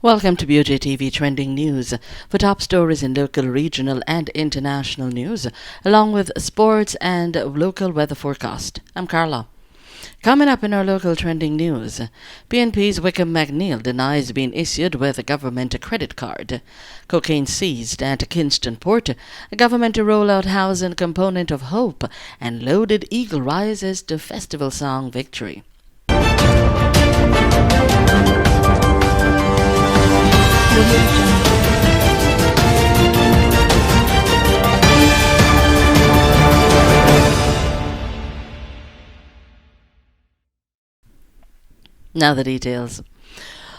Welcome to BOJTV Trending News for top stories in local, regional and international news, along with sports and local weather forecast. I'm Carla. Coming up in our local trending news, PNP's Wickham McNeil denies being issued with a government credit card. Cocaine seized at Kingston Port, a government to roll out housing component of hope, and Loaded Eagle rises to festival song victory. Now the details.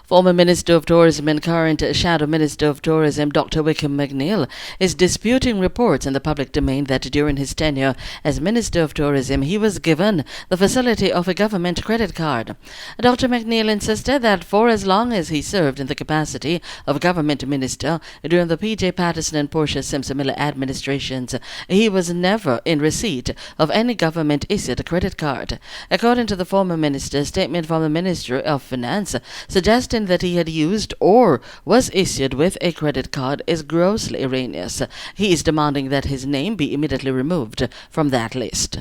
Former Minister of Tourism and current Shadow Minister of Tourism Dr. Wickham McNeil is disputing reports in the public domain that during his tenure as Minister of Tourism he was given the facility of a government credit card. Dr. McNeil insisted that for as long as he served in the capacity of government minister during the P.J. Patterson and Portia Simpson Miller administrations, he was never in receipt of any government-issued credit card. According to the former minister, a statement from the Ministry of Finance suggesting that he had used or was issued with a credit card is grossly erroneous. He is demanding that his name be immediately removed from that list.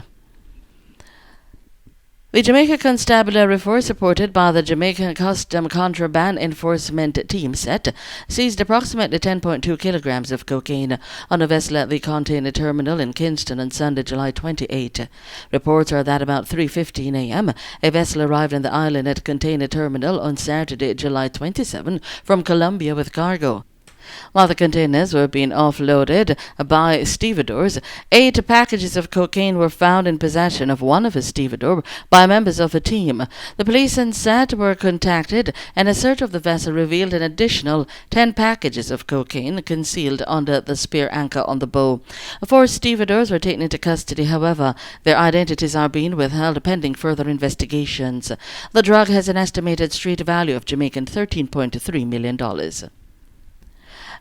The Jamaica Constabulary Force, supported by the Jamaican Custom Contraband Enforcement Team set, seized approximately 10.2 kilograms of cocaine on a vessel at the container terminal in Kingston on Sunday, July 28. Reports are that about 3:15 a.m., a vessel arrived in the island at container terminal on Saturday, July 27, from Colombia with cargo. While the containers were being offloaded by stevedores, 8 packages of cocaine were found in possession of one of his stevedore by members of a team. The police and SAT were contacted, and a search of the vessel revealed an additional 10 packages of cocaine concealed under the spear anchor on the bow. 4 stevedores were taken into custody, however, their identities are being withheld pending further investigations. The drug has an estimated street value of Jamaican $13.3 million.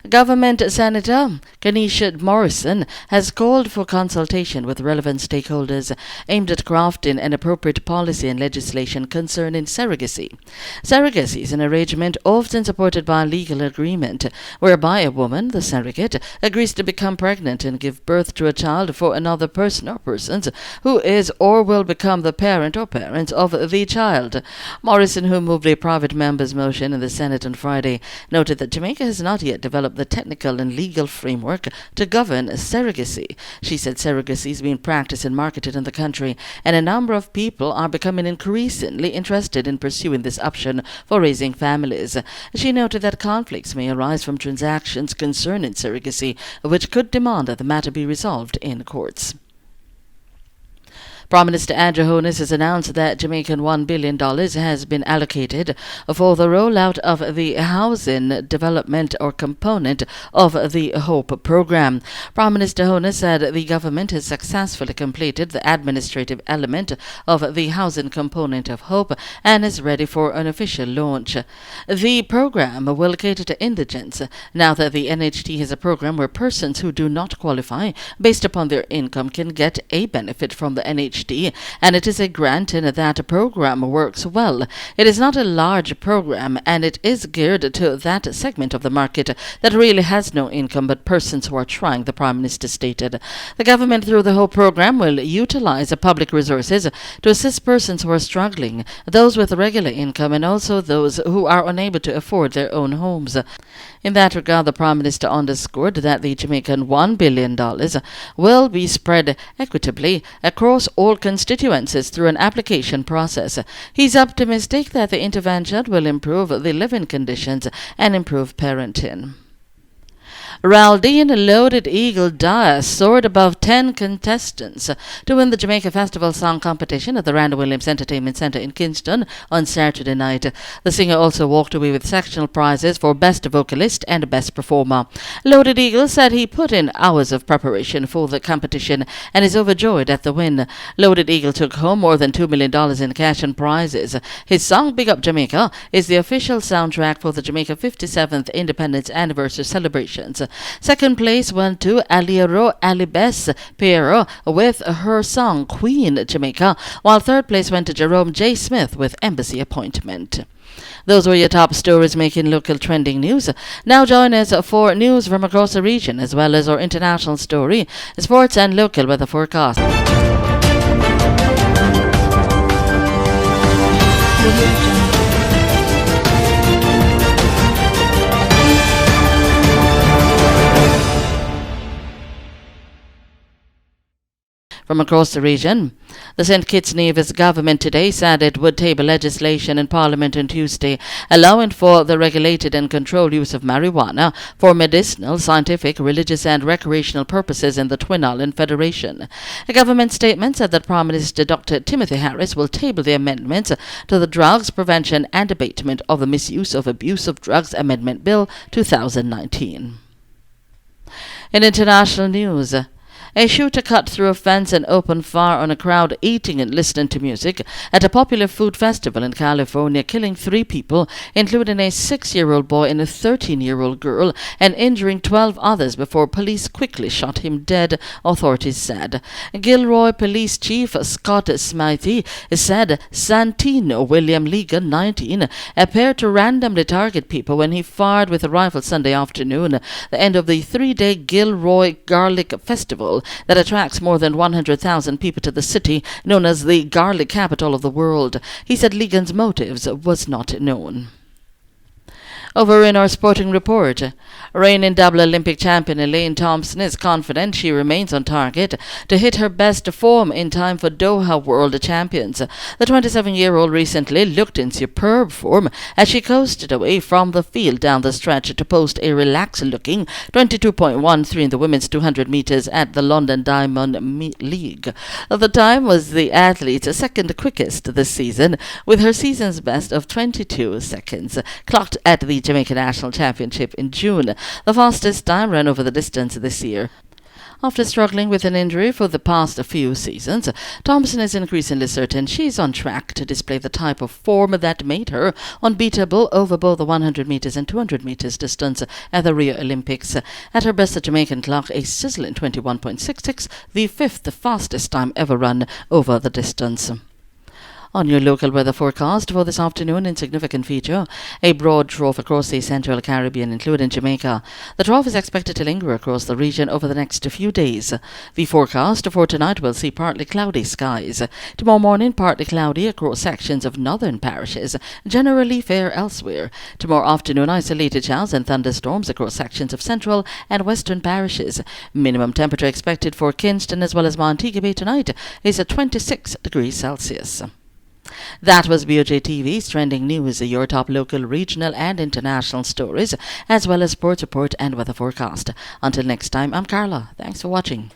Government Senator Kenesha Morrison has called for consultation with relevant stakeholders aimed at crafting an appropriate policy and legislation concerning surrogacy. Surrogacy is an arrangement often supported by a legal agreement whereby a woman, the surrogate, agrees to become pregnant and give birth to a child for another person or persons who is or will become the parent or parents of the child. Morrison, who moved a private member's motion in the Senate on Friday, noted that Jamaica has not yet developed the technical and legal framework to govern surrogacy. She said surrogacy is being practiced and marketed in the country, and a number of people are becoming increasingly interested in pursuing this option for raising families. She noted that conflicts may arise from transactions concerning surrogacy, which could demand that the matter be resolved in courts. Prime Minister Andrew Holness has announced that Jamaican $1 billion has been allocated for the rollout of the housing development or component of the HOPE program. Prime Minister Holness said the government has successfully completed the administrative element of the housing component of HOPE and is ready for an official launch. The program will cater to indigents now that the NHT has a program where persons who do not qualify based upon their income can get a benefit from the NHT, and it is a grant in that program works well. It is not a large program, and it is geared to that segment of the market that really has no income but persons who are trying, the Prime Minister stated. The government, through the whole program, will utilize public resources to assist persons who are struggling, those with regular income, and also those who are unable to afford their own homes. In that regard, the Prime Minister underscored that the Jamaican $1 billion will be spread equitably across all constituencies through an application process. He's optimistic that the intervention will improve the living conditions and improve parenting. Raldine Loaded Eagle Dyer soared above 10 contestants to win the Jamaica Festival Song Competition at the Randall Williams Entertainment Centre in Kingston on Saturday night. The singer also walked away with sectional prizes for Best Vocalist and Best Performer. Loaded Eagle said he put in hours of preparation for the competition and is overjoyed at the win. Loaded Eagle took home more than $2 million in cash and prizes. His song Big Up Jamaica is the official soundtrack for the Jamaica 57th Independence Anniversary celebrations. Second place went to Aliero Alibes Piero with her song Queen Jamaica, while third place went to Jerome J. Smith with Embassy Appointment. Those were your top stories making local trending news. Now join us for news from across the region, as well as our international story, sports and local weather forecast. From across the region, the St. Kitts Nevis government today said it would table legislation in Parliament on Tuesday allowing for the regulated and controlled use of marijuana for medicinal, scientific, religious and recreational purposes in the Twin Island Federation. A government statement said that Prime Minister Dr. Timothy Harris will table the amendments to the Drugs Prevention and Abatement of the Misuse of Abuse of Drugs Amendment Bill 2019. In international news, a shooter cut through a fence and opened fire on a crowd eating and listening to music at a popular food festival in California, killing 3 people, including a 6-year-old boy and a 13-year-old girl, and injuring 12 others before police quickly shot him dead, authorities said. Gilroy Police Chief Scott Smythe said Santino William Ligon, 19, appeared to randomly target people when he fired with a rifle Sunday afternoon, the end of the 3-day Gilroy Garlic Festival that attracts more than 100,000 people to the city, known as the garlic capital of the world. He said Ligon's motives was not known. Over in our sporting report, reigning double Olympic champion Alain Thompson is confident she remains on target to hit her best form in time for Doha World Champions. The 27-year-old recently looked in superb form as she coasted away from the field down the stretch to post a relaxed-looking 22.13 in the women's 200 meters at the London Diamond League. The time was the athlete's second quickest this season, with her season's best of 22 seconds, clocked at the Jamaica National Championship in June, the fastest time run over the distance this year. After struggling with an injury for the past few seasons, Thompson is increasingly certain she's on track to display the type of form that made her unbeatable over both the 100 meters and 200 meters distance at the Rio Olympics. At her best, the Jamaican clocked a sizzling 21.66, the 5th fastest time ever run over the distance. On your local weather forecast for this afternoon, insignificant feature, a broad trough across the central Caribbean, including Jamaica. The trough is expected to linger across the region over the next few days. The forecast for tonight will see partly cloudy skies. Tomorrow morning, partly cloudy across sections of northern parishes, generally fair elsewhere. Tomorrow afternoon, isolated showers and thunderstorms across sections of central and western parishes. Minimum temperature expected for Kingston as well as Montego Bay tonight is at 26 degrees Celsius. That was BOJTV's trending news, your top local, regional and international stories, as well as sports report and weather forecast. Until next time, I'm Carla. Thanks for watching.